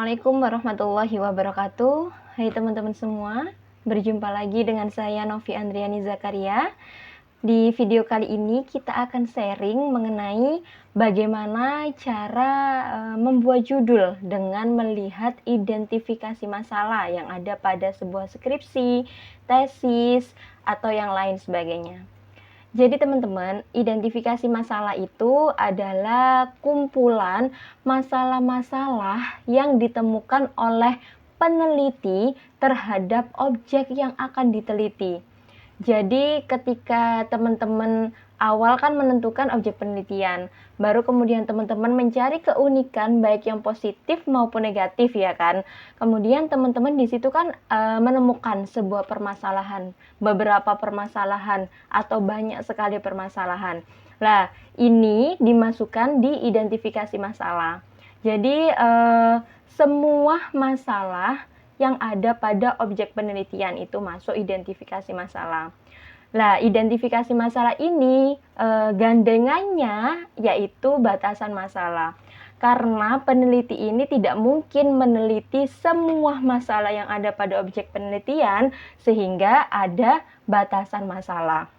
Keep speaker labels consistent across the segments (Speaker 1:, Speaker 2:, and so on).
Speaker 1: Assalamualaikum warahmatullahi wabarakatuh. Hai teman-teman semua, berjumpa lagi dengan saya Novi Andriani Zakaria. Di video kali ini kita akan sharing mengenai bagaimana cara membuat judul dengan melihat identifikasi masalah yang ada pada sebuah skripsi, tesis, atau yang lain sebagainya. Jadi teman-teman, identifikasi masalah itu adalah kumpulan masalah-masalah yang ditemukan oleh peneliti terhadap objek yang akan diteliti. Jadi ketika teman-teman awal kan menentukan objek penelitian, baru kemudian teman-teman mencari keunikan baik yang positif maupun negatif ya kan. Kemudian teman-teman di situ kan menemukan sebuah permasalahan, beberapa permasalahan atau banyak sekali permasalahan. Nah, ini dimasukkan di identifikasi masalah. Jadi semua masalah yang ada pada objek penelitian itu masuk identifikasi masalah. Nah, identifikasi masalah ini gandengannya yaitu batasan masalah. Karena peneliti ini tidak mungkin meneliti semua masalah yang ada pada objek penelitian sehingga ada batasan masalah.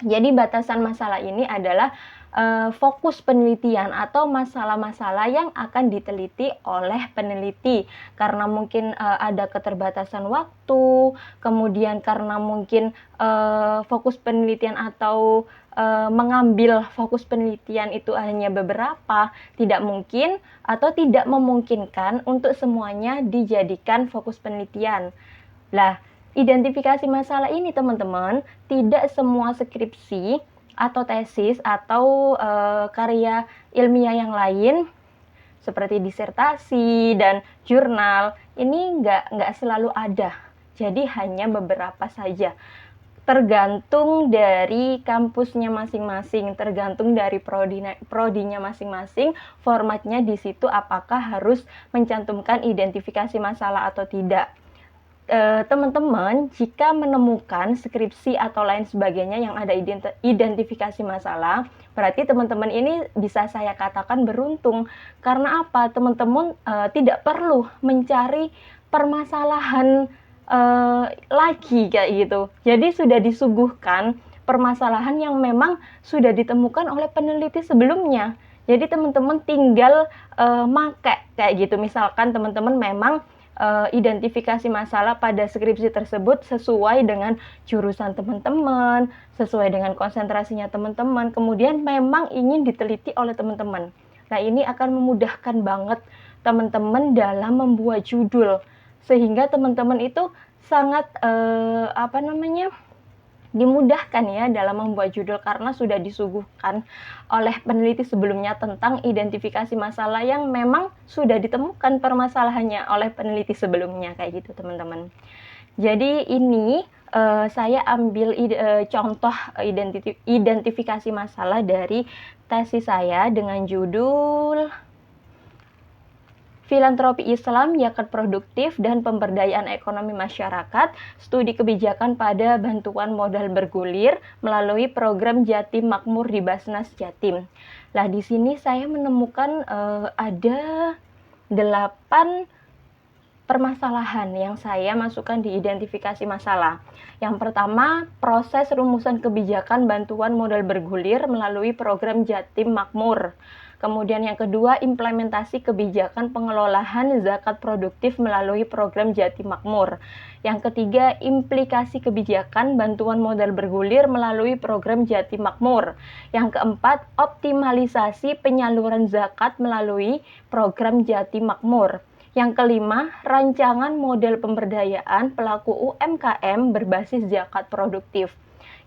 Speaker 1: Jadi batasan masalah ini adalah fokus penelitian atau masalah-masalah yang akan diteliti oleh peneliti karena mungkin ada keterbatasan waktu, kemudian karena mungkin fokus penelitian atau mengambil fokus penelitian itu hanya beberapa, tidak mungkin atau tidak memungkinkan untuk semuanya dijadikan fokus penelitian. Lah, identifikasi masalah ini teman-teman, tidak semua skripsi atau tesis atau karya ilmiah yang lain seperti disertasi dan jurnal ini nggak selalu ada. Jadi hanya beberapa saja. Tergantung dari kampusnya masing-masing, tergantung dari prodinya masing-masing, formatnya di situ apakah harus mencantumkan identifikasi masalah atau tidak. Teman-teman jika menemukan skripsi atau lain sebagainya yang ada identifikasi masalah, berarti teman-teman ini bisa saya katakan beruntung. Karena apa? Teman-teman tidak perlu mencari permasalahan lagi kayak gitu. Jadi sudah disuguhkan permasalahan yang memang sudah ditemukan oleh peneliti sebelumnya. Jadi teman-teman tinggal make kayak gitu. Misalkan teman-teman memang identifikasi masalah pada skripsi tersebut sesuai dengan jurusan teman-teman, sesuai dengan konsentrasinya teman-teman, kemudian memang ingin diteliti oleh teman-teman. Nah, ini akan memudahkan banget teman-teman dalam membuat judul, sehingga teman-teman itu sangat dimudahkan ya dalam membuat judul karena sudah disuguhkan oleh peneliti sebelumnya tentang identifikasi masalah yang memang sudah ditemukan permasalahannya oleh peneliti sebelumnya kayak gitu teman-teman. Jadi ini saya ambil contoh identifikasi masalah dari tesis saya dengan judul Filantropi Islam, Zakat Produktif, dan Pemberdayaan Ekonomi Masyarakat, Studi Kebijakan pada Bantuan Modal Bergulir melalui Program Jatim Makmur di Basnas Jatim. Nah, di sini saya menemukan ada 8 permasalahan yang saya masukkan di identifikasi masalah. Yang pertama, proses rumusan kebijakan bantuan modal bergulir melalui program Jatim Makmur. Kemudian yang kedua, implementasi kebijakan pengelolaan zakat produktif melalui program Jatim Makmur. Yang ketiga, implikasi kebijakan bantuan modal bergulir melalui program Jatim Makmur. Yang keempat, optimalisasi penyaluran zakat melalui program Jatim Makmur. Yang kelima, rancangan model pemberdayaan pelaku UMKM berbasis zakat produktif.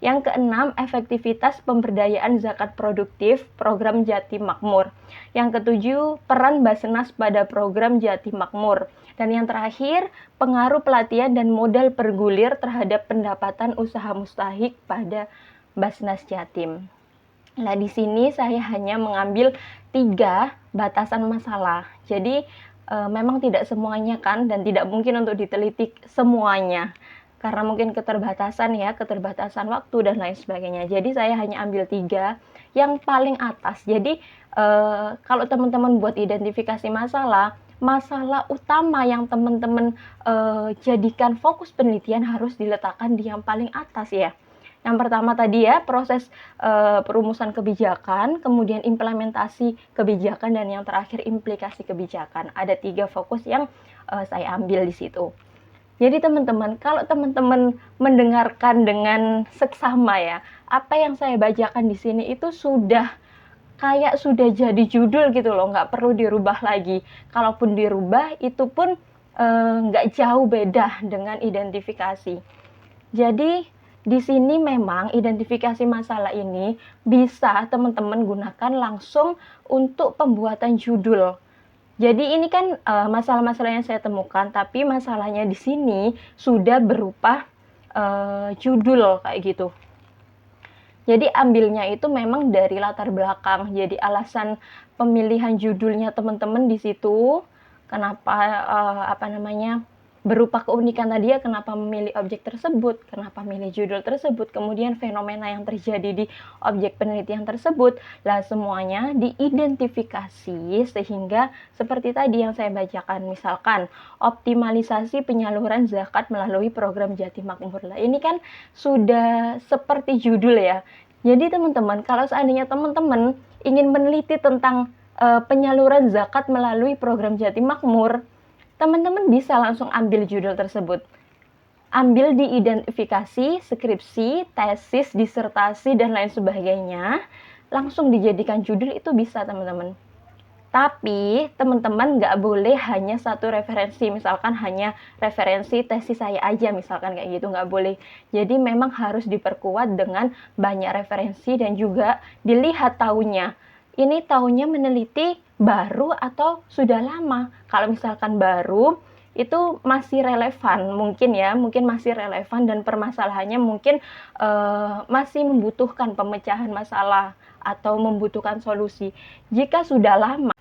Speaker 1: Yang keenam, efektivitas pemberdayaan zakat produktif program Jatim Makmur. Yang ketujuh, peran Basnas pada program Jatim Makmur. Dan yang terakhir, pengaruh pelatihan dan modal bergulir terhadap pendapatan usaha mustahik pada Basnas Jatim. Nah, di sini saya hanya mengambil 3 batasan masalah. Jadi memang tidak semuanya kan, dan tidak mungkin untuk diteliti semuanya. Karena mungkin keterbatasan waktu dan lain sebagainya. Jadi saya hanya ambil 3 yang paling atas. Jadi kalau teman-teman buat identifikasi masalah, masalah utama yang teman-teman jadikan fokus penelitian harus diletakkan di yang paling atas ya. Yang pertama tadi ya, proses perumusan kebijakan, kemudian implementasi kebijakan, dan yang terakhir implikasi kebijakan. Ada 3 fokus yang saya ambil di situ. Jadi teman-teman, kalau teman-teman mendengarkan dengan seksama ya, apa yang saya bacakan di sini itu sudah jadi judul gitu loh, nggak perlu dirubah lagi. Kalaupun dirubah, itu pun nggak jauh beda dengan identifikasi. Jadi di sini memang identifikasi masalah ini bisa teman-teman gunakan langsung untuk pembuatan judul. Jadi ini kan masalah-masalah yang saya temukan, tapi masalahnya di sini sudah berupa judul kayak gitu. Jadi ambilnya itu memang dari latar belakang. Jadi alasan pemilihan judulnya teman-teman di situ, kenapa berupa keunikan tadi ya, kenapa memilih objek tersebut, kenapa memilih judul tersebut, kemudian fenomena yang terjadi di objek penelitian tersebut, lah semuanya diidentifikasi sehingga seperti tadi yang saya bacakan, misalkan optimalisasi penyaluran zakat melalui program Jatim Makmur. Lah ini kan sudah seperti judul ya. Jadi teman-teman, kalau seandainya teman-teman ingin meneliti tentang penyaluran zakat melalui program Jatim Makmur, teman-teman bisa langsung ambil judul tersebut. Ambil di identifikasi, skripsi, tesis, disertasi, dan lain sebagainya. Langsung dijadikan judul itu bisa teman-teman. Tapi teman-teman nggak boleh hanya satu referensi. Misalkan hanya referensi tesis saya aja, misalkan kayak gitu, nggak boleh. Jadi memang harus diperkuat dengan banyak referensi dan juga dilihat tahunnya. Ini tahunnya meneliti baru atau sudah lama. Kalau misalkan baru, itu masih relevan mungkin ya, mungkin masih relevan dan permasalahannya mungkin masih membutuhkan pemecahan masalah atau membutuhkan solusi. Jika sudah lama,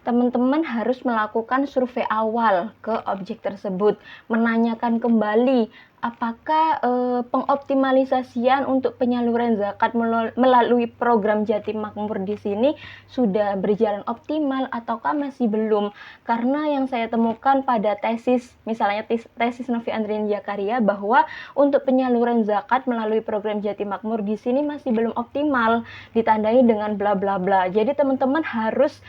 Speaker 1: teman-teman harus melakukan survei awal ke objek tersebut, menanyakan kembali apakah pengoptimalisasian untuk penyaluran zakat melalui program Jatim Makmur di sini sudah berjalan optimal ataukah masih belum. Karena yang saya temukan pada tesis, misalnya tesis Novi Andriani Zakaria, bahwa untuk penyaluran zakat melalui program Jatim Makmur di sini masih belum optimal, ditandai dengan bla bla bla. Jadi teman-teman harus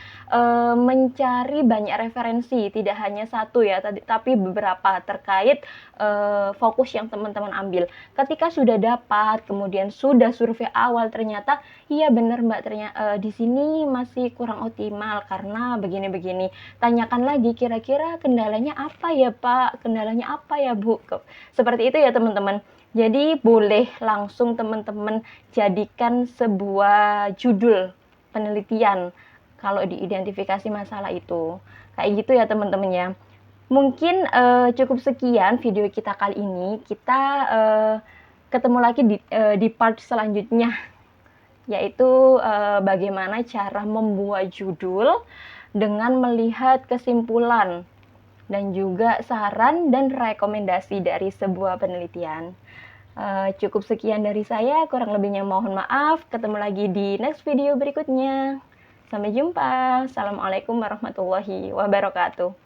Speaker 1: mencari banyak referensi, tidak hanya satu ya, tapi beberapa terkait fokus yang teman-teman ambil. Ketika sudah dapat, kemudian sudah survei awal, ternyata iya benar Mbak, ternyata di sini masih kurang optimal karena begini-begini. Tanyakan lagi, kira-kira kendalanya apa ya Pak? Kendalanya apa ya Bu? Seperti itu ya teman-teman. Jadi boleh langsung teman-teman jadikan sebuah judul penelitian kalau diidentifikasi masalah itu. Kayak gitu ya teman-teman ya. Mungkin cukup sekian video kita kali ini. Kita ketemu lagi di part selanjutnya, yaitu bagaimana cara membuat judul dengan melihat kesimpulan dan juga saran dan rekomendasi dari sebuah penelitian. Cukup sekian dari saya, kurang lebihnya mohon maaf. Ketemu lagi di next video berikutnya. Sampai jumpa. Assalamualaikum warahmatullahi wabarakatuh.